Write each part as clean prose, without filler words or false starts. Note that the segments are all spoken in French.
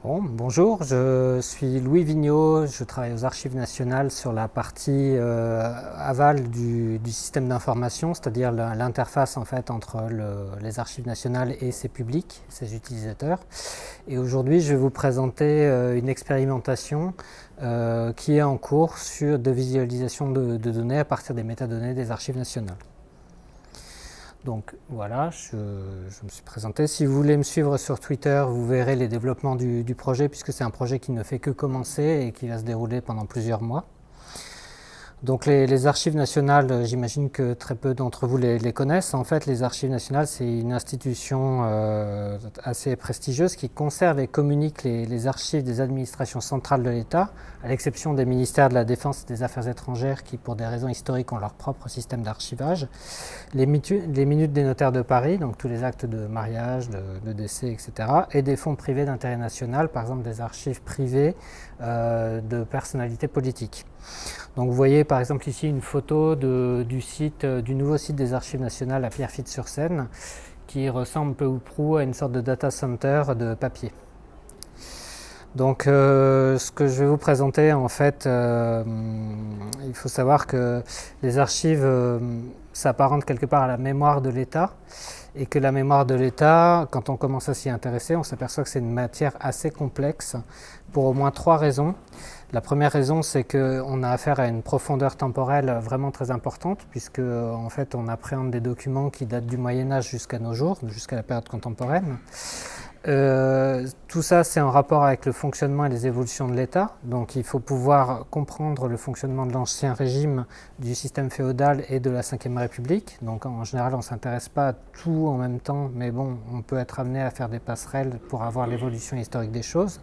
Bonjour, je suis Louis Vigneault, je travaille aux Archives nationales sur la partie aval du système d'information, c'est-à-dire l'interface en fait entre les Archives nationales et ses publics, ses utilisateurs. Et aujourd'hui, je vais vous présenter une expérimentation qui est en cours de visualisation de données à partir des métadonnées des Archives nationales. Donc voilà, je me suis présenté. Si vous voulez me suivre sur Twitter, vous verrez les développements du projet, puisque c'est un projet qui ne fait que commencer et qui va se dérouler pendant plusieurs mois. Donc les Archives nationales, j'imagine que très peu d'entre vous les connaissent. En fait, les Archives nationales, c'est une institution assez prestigieuse qui conserve et communique les archives des administrations centrales de l'État, à l'exception des ministères de la Défense et des Affaires étrangères qui, pour des raisons historiques, ont leur propre système d'archivage. Les minutes des notaires de Paris, donc tous les actes de mariage, de décès, etc. Et des fonds privés d'intérêt national, par exemple des archives privées de personnalités politiques. Donc vous voyez par exemple ici une photo du nouveau site des Archives nationales à Pierrefitte-sur-Seine qui ressemble peu ou prou à une sorte de data center de papier. Donc ce que je vais vous présenter en fait, il faut savoir que les archives s'apparentent quelque part à la mémoire de l'État et que la mémoire de l'État, quand on commence à s'y intéresser, on s'aperçoit que c'est une matière assez complexe pour au moins 3 raisons. La première raison, c'est qu'on a affaire à une profondeur temporelle vraiment très importante, puisque en fait on appréhende des documents qui datent du Moyen-Âge jusqu'à nos jours, jusqu'à la période contemporaine. Tout ça, c'est en rapport avec le fonctionnement et les évolutions de l'État. Donc il faut pouvoir comprendre le fonctionnement de l'ancien régime, du système féodal et de la Ve République. Donc en général, on ne s'intéresse pas à tout en même temps, mais bon, on peut être amené à faire des passerelles pour avoir l'évolution historique des choses.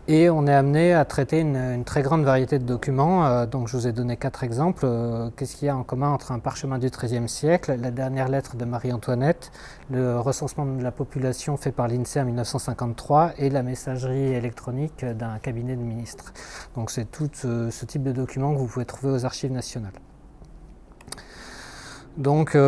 Et on est amené à traiter une très grande variété de documents. Donc je vous ai donné 4 exemples. Qu'est-ce qu'il y a en commun entre un parchemin du XIIIe siècle, la dernière lettre de Marie-Antoinette, le recensement de la population fait par l'INSEE en 1953 et la messagerie électronique d'un cabinet de ministres. Donc c'est tout ce type de documents que vous pouvez trouver aux Archives nationales. Donc la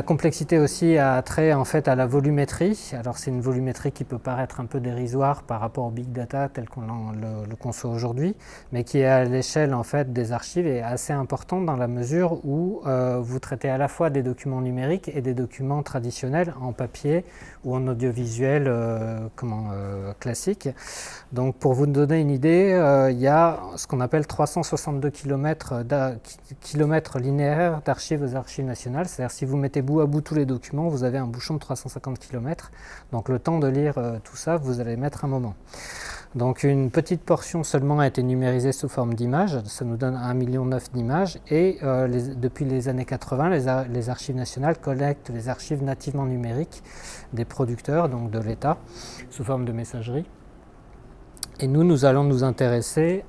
complexité aussi a trait en fait à la volumétrie. Alors c'est une volumétrie qui peut paraître un peu dérisoire par rapport au big data tel qu'on le conçoit aujourd'hui, mais qui à l'échelle en fait des archives est assez importante dans la mesure où vous traitez à la fois des documents numériques et des documents traditionnels en papier ou en audiovisuel classique. Donc pour vous donner une idée, il y a ce qu'on appelle 362 kilomètres linéaires d'archives aux Archives nationales. C'est-à-dire si vous mettez bout à bout tous les documents, vous avez un bouchon de 350 km. Donc le temps de lire tout ça, vous allez mettre un moment. Donc une petite portion seulement a été numérisée sous forme d'images, ça nous donne 1,9 million d'images et depuis les années 80, les Archives nationales collectent les archives nativement numériques des producteurs, donc de l'État, sous forme de messagerie. Et nous allons nous intéresser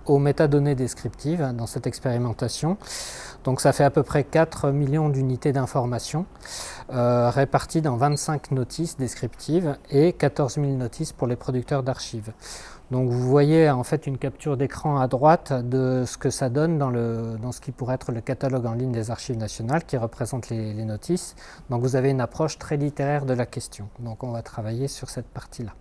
aux métadonnées descriptives dans cette expérimentation. Donc ça fait à peu près 4 millions d'unités d'information réparties dans 25 notices descriptives et 14 000 notices pour les producteurs d'archives. Donc vous voyez en fait une capture d'écran à droite de ce que ça donne dans ce qui pourrait être le catalogue en ligne des Archives nationales qui représente les notices. Donc vous avez une approche très littéraire de la question. Donc on va travailler sur cette partie-là.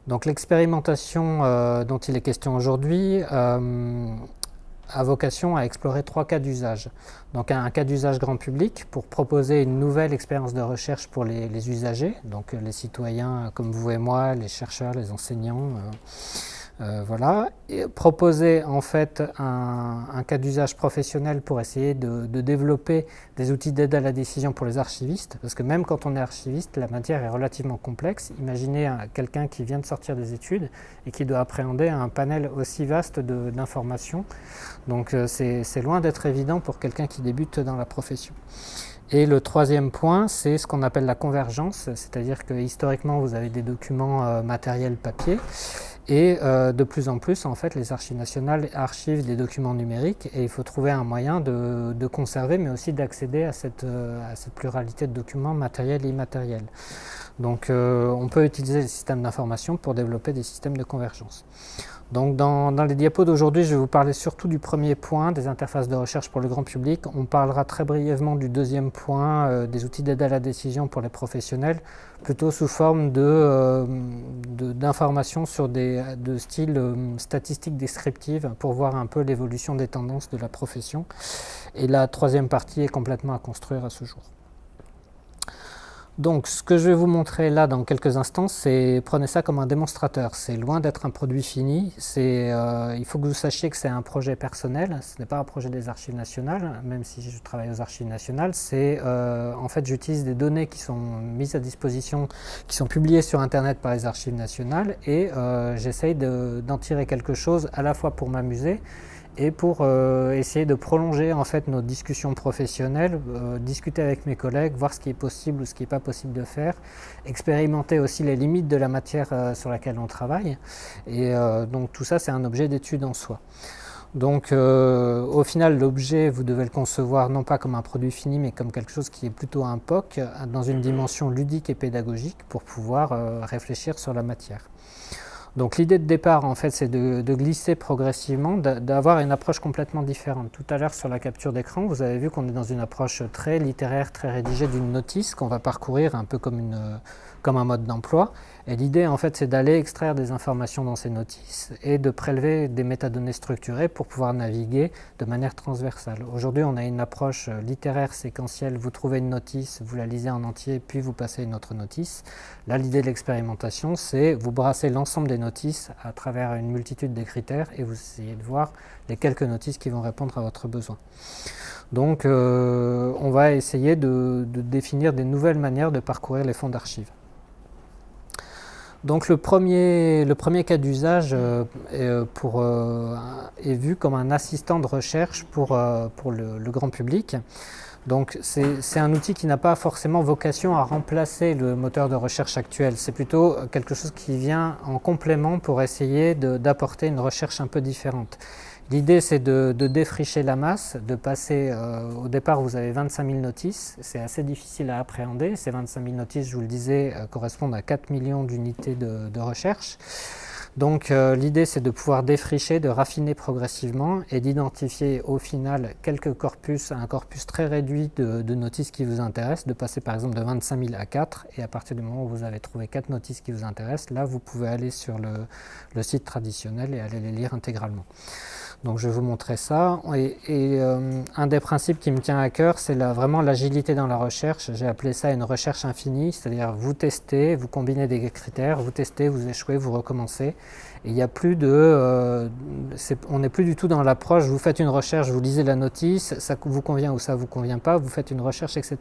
Donc l'expérimentation dont il est question aujourd'hui a vocation à explorer 3 cas d'usage. Donc un cas d'usage grand public pour proposer une nouvelle expérience de recherche pour les usagers, donc les citoyens comme vous et moi, les chercheurs, les enseignants. Voilà, et proposer en fait un cas d'usage professionnel pour essayer de développer des outils d'aide à la décision pour les archivistes, parce que même quand on est archiviste, la matière est relativement complexe. Imaginez quelqu'un qui vient de sortir des études et qui doit appréhender un panel aussi vaste d'informations, donc c'est loin d'être évident pour quelqu'un qui débute dans la profession. Et le 3e point, c'est ce qu'on appelle la convergence, c'est-à-dire que historiquement vous avez des documents matériels papier, et de plus en plus, en fait, les Archives nationales archivent des documents numériques et il faut trouver un moyen de conserver, mais aussi d'accéder à cette pluralité de documents matériels et immatériels. Donc on peut utiliser les systèmes d'information pour développer des systèmes de convergence. Donc dans les diapos d'aujourd'hui, je vais vous parler surtout du premier point, des interfaces de recherche pour le grand public. On parlera très brièvement du deuxième point, des outils d'aide à la décision pour les professionnels, plutôt sous forme d'informations de style statistiques descriptives pour voir un peu l'évolution des tendances de la profession. Et la troisième partie est complètement à construire à ce jour. Donc ce que je vais vous montrer là dans quelques instants, c'est prenez ça comme un démonstrateur. C'est loin d'être un produit fini. Il faut que vous sachiez que c'est un projet personnel. Ce n'est pas un projet des Archives nationales, même si je travaille aux Archives nationales. En fait, j'utilise des données qui sont mises à disposition, qui sont publiées sur Internet par les Archives nationales, et j'essaye d'en tirer quelque chose à la fois pour m'amuser et pour essayer de prolonger en fait nos discussions professionnelles, discuter avec mes collègues, voir ce qui est possible ou ce qui n'est pas possible de faire, expérimenter aussi les limites de la matière sur laquelle on travaille. Et donc tout ça, c'est un objet d'étude en soi. Donc au final, l'objet, vous devez le concevoir non pas comme un produit fini, mais comme quelque chose qui est plutôt un POC, dans une dimension ludique et pédagogique pour pouvoir réfléchir sur la matière. Donc l'idée de départ, en fait, c'est de glisser progressivement, d'avoir une approche complètement différente. Tout à l'heure, sur la capture d'écran, vous avez vu qu'on est dans une approche très littéraire, très rédigée d'une notice qu'on va parcourir un peu comme un mode d'emploi. Et l'idée, en fait, c'est d'aller extraire des informations dans ces notices et de prélever des métadonnées structurées pour pouvoir naviguer de manière transversale. Aujourd'hui, on a une approche littéraire séquentielle. Vous trouvez une notice, vous la lisez en entier, puis vous passez à une autre notice. Là, l'idée de l'expérimentation, c'est vous brassez l'ensemble des notices à travers une multitude de critères et vous essayez de voir les quelques notices qui vont répondre à votre besoin. Donc, on va essayer de définir des nouvelles manières de parcourir les fonds d'archives. Donc le premier cas d'usage est vu comme un assistant de recherche pour le grand public. Donc c'est un outil qui n'a pas forcément vocation à remplacer le moteur de recherche actuel. C'est plutôt quelque chose qui vient en complément pour essayer d'apporter une recherche un peu différente. L'idée, c'est de défricher la masse, de passer, au départ, vous avez 25 000 notices, c'est assez difficile à appréhender. Ces 25 000 notices, je vous le disais, correspondent à 4 millions d'unités de recherche. Donc l'idée, c'est de pouvoir défricher, de raffiner progressivement et d'identifier au final un corpus très réduit de notices qui vous intéressent, de passer par exemple de 25 000 à 4, et à partir du moment où vous avez trouvé 4 notices qui vous intéressent, là, vous pouvez aller sur le site traditionnel et aller les lire intégralement. Donc je vais vous montrer ça. Un des principes qui me tient à cœur, c'est vraiment l'agilité dans la recherche. J'ai appelé ça une recherche infinie, c'est-à-dire vous testez, vous combinez des critères, vous testez, vous échouez, vous recommencez. Et il n'y a plus on n'est plus du tout dans l'approche, vous faites une recherche, vous lisez la notice, ça vous convient ou ça vous convient pas, vous faites une recherche, etc.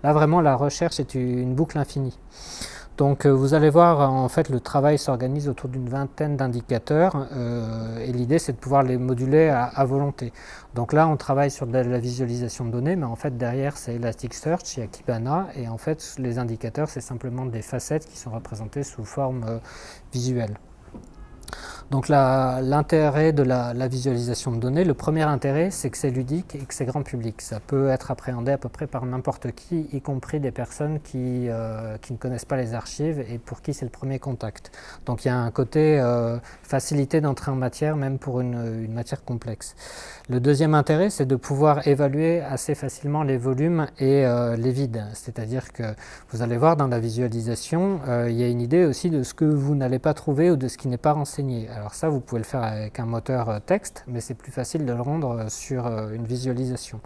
Là vraiment, la recherche est une boucle infinie. Donc vous allez voir, en fait, le travail s'organise autour d'une vingtaine d'indicateurs et l'idée, c'est de pouvoir les moduler à volonté. Donc là, on travaille sur de la visualisation de données, mais en fait, derrière, c'est Elasticsearch, il y a Kibana, et en fait, les indicateurs, c'est simplement des facettes qui sont représentées sous forme visuelle. Donc l'intérêt de la visualisation de données, le premier intérêt, c'est que c'est ludique et que c'est grand public. Ça peut être appréhendé à peu près par n'importe qui, y compris des personnes qui ne connaissent pas les archives et pour qui c'est le premier contact. Donc il y a un côté facilité d'entrée en matière, même pour une matière complexe. Le deuxième intérêt, c'est de pouvoir évaluer assez facilement les volumes et les vides. C'est-à-dire que vous allez voir dans la visualisation, il y a une idée aussi de ce que vous n'allez pas trouver ou de ce qui n'est pas renseigné. Alors ça, vous pouvez le faire avec un moteur texte, mais c'est plus facile de le rendre sur une visualisation.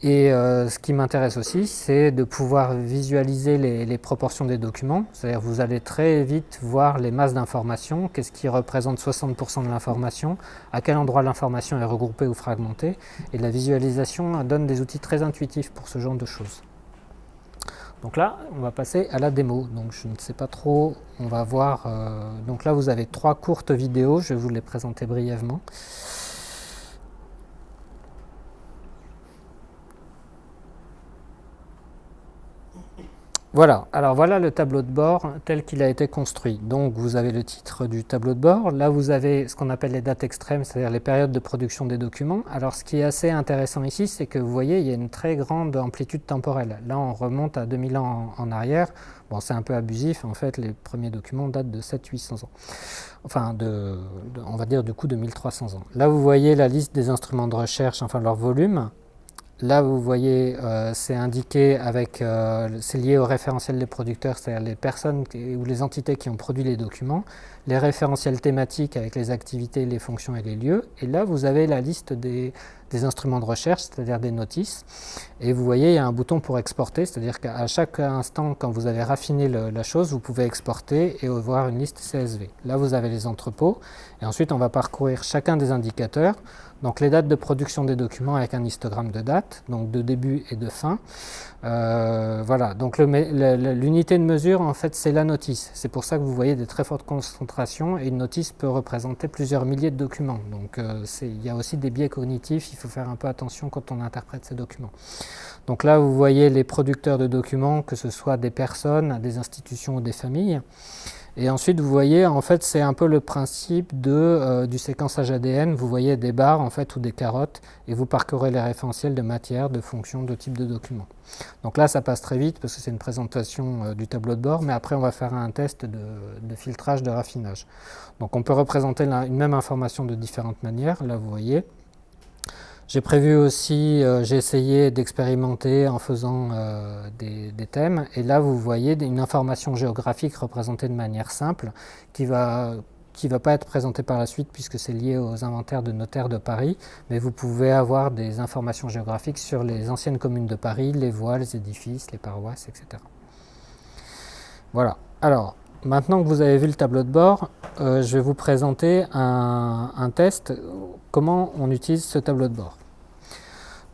Et ce qui m'intéresse aussi, c'est de pouvoir visualiser les proportions des documents. C'est-à-dire que vous allez très vite voir les masses d'informations, qu'est-ce qui représente 60% de l'information, à quel endroit l'information est regroupée ou fragmentée. Et la visualisation donne des outils très intuitifs pour ce genre de choses. Donc là, on va passer à la démo. Donc je ne sais pas trop, on va voir. Donc là, vous avez 3 courtes vidéos, je vais vous les présenter brièvement. Voilà, alors voilà le tableau de bord tel qu'il a été construit. Donc vous avez le titre du tableau de bord, là vous avez ce qu'on appelle les dates extrêmes, c'est-à-dire les périodes de production des documents. Alors ce qui est assez intéressant ici, c'est que vous voyez, il y a une très grande amplitude temporelle. Là on remonte à 2000 ans en arrière. Bon, c'est un peu abusif, en fait les premiers documents datent de 700-800 ans. Enfin, on va dire du coup de 1300 ans. Là vous voyez la liste des instruments de recherche, enfin leur volume. Là, vous voyez, c'est indiqué avec, c'est lié au référentiel des producteurs, c'est-à-dire les personnes ou les entités qui ont produit les documents, les référentiels thématiques avec les activités, les fonctions et les lieux. Et là, vous avez la liste des instruments de recherche, c'est-à-dire des notices. Et vous voyez, il y a un bouton pour exporter, c'est-à-dire qu'à chaque instant, quand vous avez raffiné la chose, vous pouvez exporter et voir une liste CSV. Là, vous avez les entrepôts. Et ensuite, on va parcourir chacun des indicateurs. Donc les dates de production des documents avec un histogramme de date, donc de début et de fin. Voilà, donc l'unité de mesure, en fait, c'est la notice. C'est pour ça que vous voyez des très fortes concentrations et une notice peut représenter plusieurs milliers de documents. Donc il y a aussi des biais cognitifs, il faut faire un peu attention quand on interprète ces documents. Donc là, vous voyez les producteurs de documents, que ce soit des personnes, des institutions ou des familles. Et ensuite, vous voyez, en fait, c'est un peu le principe du séquençage ADN. Vous voyez des barres, en fait, ou des carottes, et vous parcourez les référentiels de matière, de fonction, de type de document. Donc là, ça passe très vite, parce que c'est une présentation du tableau de bord, mais après, on va faire un test de filtrage, de raffinage. Donc on peut représenter une même information de différentes manières. Là, vous voyez. J'ai prévu aussi, j'ai essayé d'expérimenter en faisant des thèmes. Et là, vous voyez une information géographique représentée de manière simple qui va pas être présentée par la suite puisque c'est lié aux inventaires de notaires de Paris. Mais vous pouvez avoir des informations géographiques sur les anciennes communes de Paris, les voies, les édifices, les paroisses, etc. Voilà. Alors, maintenant que vous avez vu le tableau de bord, je vais vous présenter un test, comment on utilise ce tableau de bord.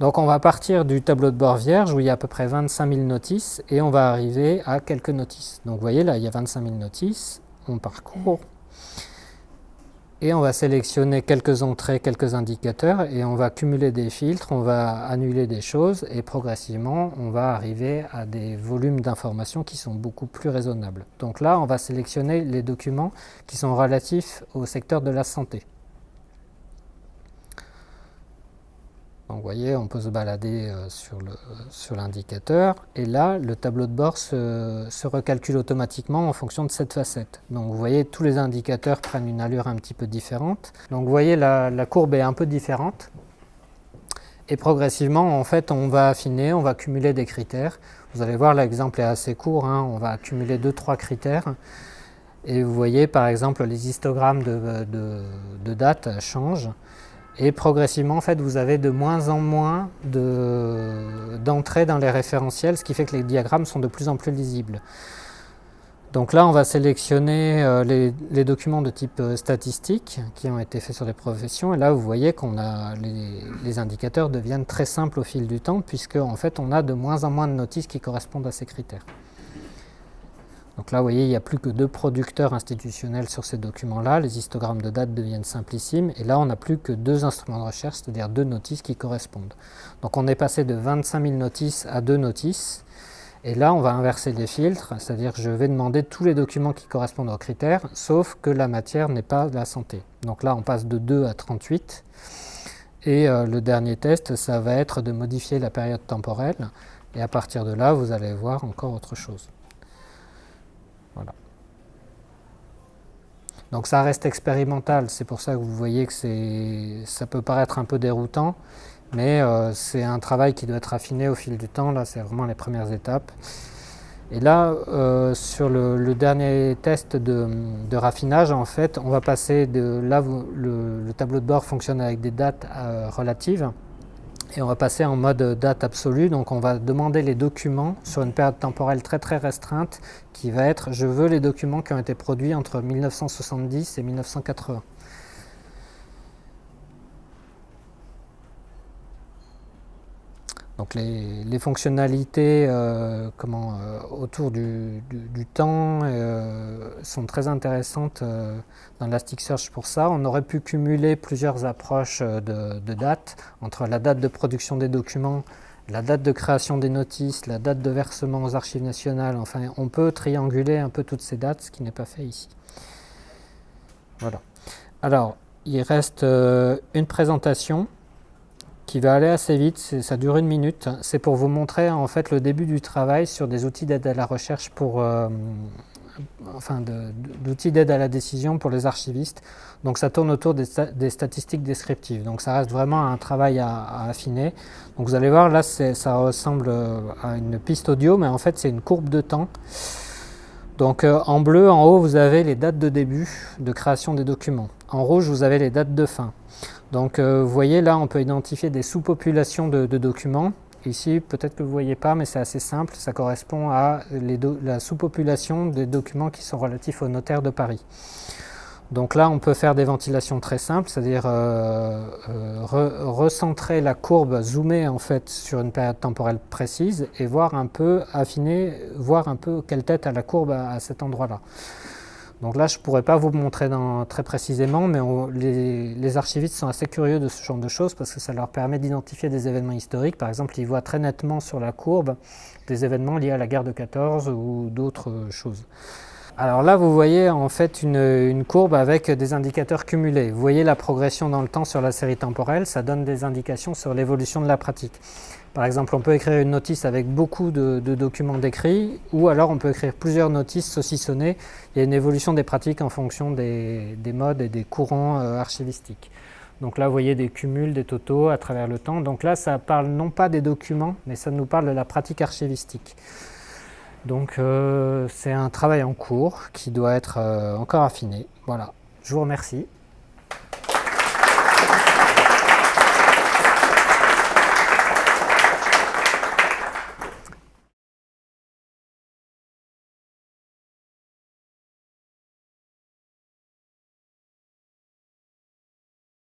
Donc on va partir du tableau de bord vierge où il y a à peu près 25 000 notices et on va arriver à quelques notices. Donc vous voyez là, il y a 25 000 notices, on parcourt et on va sélectionner quelques entrées, quelques indicateurs et on va cumuler des filtres, on va annuler des choses et progressivement on va arriver à des volumes d'informations qui sont beaucoup plus raisonnables. Donc là, on va sélectionner les documents qui sont relatifs au secteur de la santé. Donc vous voyez, on peut se balader sur l'indicateur et là, le tableau de bord se recalcule automatiquement en fonction de cette facette. Donc vous voyez, tous les indicateurs prennent une allure un petit peu différente. Donc vous voyez, la courbe est un peu différente et progressivement, en fait, on va affiner, on va cumuler des critères. Vous allez voir, l'exemple est assez court, hein, on va accumuler 2-3 critères. Et vous voyez, par exemple, les histogrammes de date changent. Et progressivement, en fait, vous avez de moins en moins d'entrées dans les référentiels, ce qui fait que les diagrammes sont de plus en plus lisibles. Donc là, on va sélectionner les documents de type statistique qui ont été faits sur les professions. Et là, vous voyez qu'on a les indicateurs deviennent très simples au fil du temps, puisque en fait, on a de moins en moins de notices qui correspondent à ces critères. Donc là, vous voyez, il n'y a plus que 2 producteurs institutionnels sur ces documents-là. Les histogrammes de date deviennent simplissimes. Et là, on n'a plus que 2 instruments de recherche, c'est-à-dire 2 notices qui correspondent. Donc on est passé de 25 000 notices à 2 notices. Et là, on va inverser les filtres, c'est-à-dire que je vais demander tous les documents qui correspondent aux critères, sauf que la matière n'est pas de la santé. Donc là, on passe de 2 à 38. Et le dernier test, ça va être de modifier la période temporelle. Et à partir de là, vous allez voir encore autre chose. Voilà. Donc ça reste expérimental, c'est pour ça que vous voyez que ça peut paraître un peu déroutant, mais c'est un travail qui doit être affiné au fil du temps. Là, c'est vraiment les premières étapes. Et là, sur le dernier test de raffinage, en fait, on va passer de là où le tableau de bord fonctionne avec des dates relatives. Et on va passer en mode date absolue, donc on va demander les documents sur une période temporelle très très restreinte qui va être, je veux les documents qui ont été produits entre 1970 et 1980. Donc les fonctionnalités autour du temps sont très intéressantes dans Elasticsearch pour ça. On aurait pu cumuler plusieurs approches de dates entre la date de production des documents la date de création des notices, la date de versement aux archives nationales. Enfin, on peut trianguler un peu toutes ces dates, ce qui n'est pas fait ici. Voilà. Alors, il reste une présentation qui va aller assez vite, ça dure 1 minute. C'est pour vous montrer en fait le début du travail sur des outils d'aide à la recherche d'outils d'aide à la décision pour les archivistes. Donc ça tourne autour des statistiques descriptives. Donc ça reste vraiment un travail à affiner. Donc vous allez voir, là ça ressemble à une piste audio, mais en fait c'est une courbe de temps. Donc en bleu, en haut, vous avez les dates de début de création des documents. En rouge, vous avez les dates de fin. Donc vous voyez là, on peut identifier des sous-populations de documents. Ici, peut-être que vous ne voyez pas, mais c'est assez simple. Ça correspond à la sous-population des documents qui sont relatifs au notaire de Paris. Donc là, on peut faire des ventilations très simples, c'est-à-dire recentrer la courbe, zoomer en fait sur une période temporelle précise et voir un peu, affiner, voir un peu quelle tête a la courbe à cet endroit-là. Donc là, je ne pourrais pas vous montrer très précisément, mais les archivistes sont assez curieux de ce genre de choses parce que ça leur permet d'identifier des événements historiques. Par exemple, ils voient très nettement sur la courbe des événements liés à la guerre de 14 ou d'autres choses. Alors là, vous voyez en fait une courbe avec des indicateurs cumulés. Vous voyez la progression dans le temps sur la série temporelle, ça donne des indications sur l'évolution de la pratique. Par exemple, on peut écrire une notice avec beaucoup de documents décrits, ou alors on peut écrire plusieurs notices saucissonnées. Il y a une évolution des pratiques en fonction des modes et des courants archivistiques. Donc là, vous voyez des cumuls, des totaux à travers le temps. Donc là, ça parle non pas des documents, mais ça nous parle de la pratique archivistique. Donc c'est un travail en cours qui doit être encore affiné. Voilà, je vous remercie.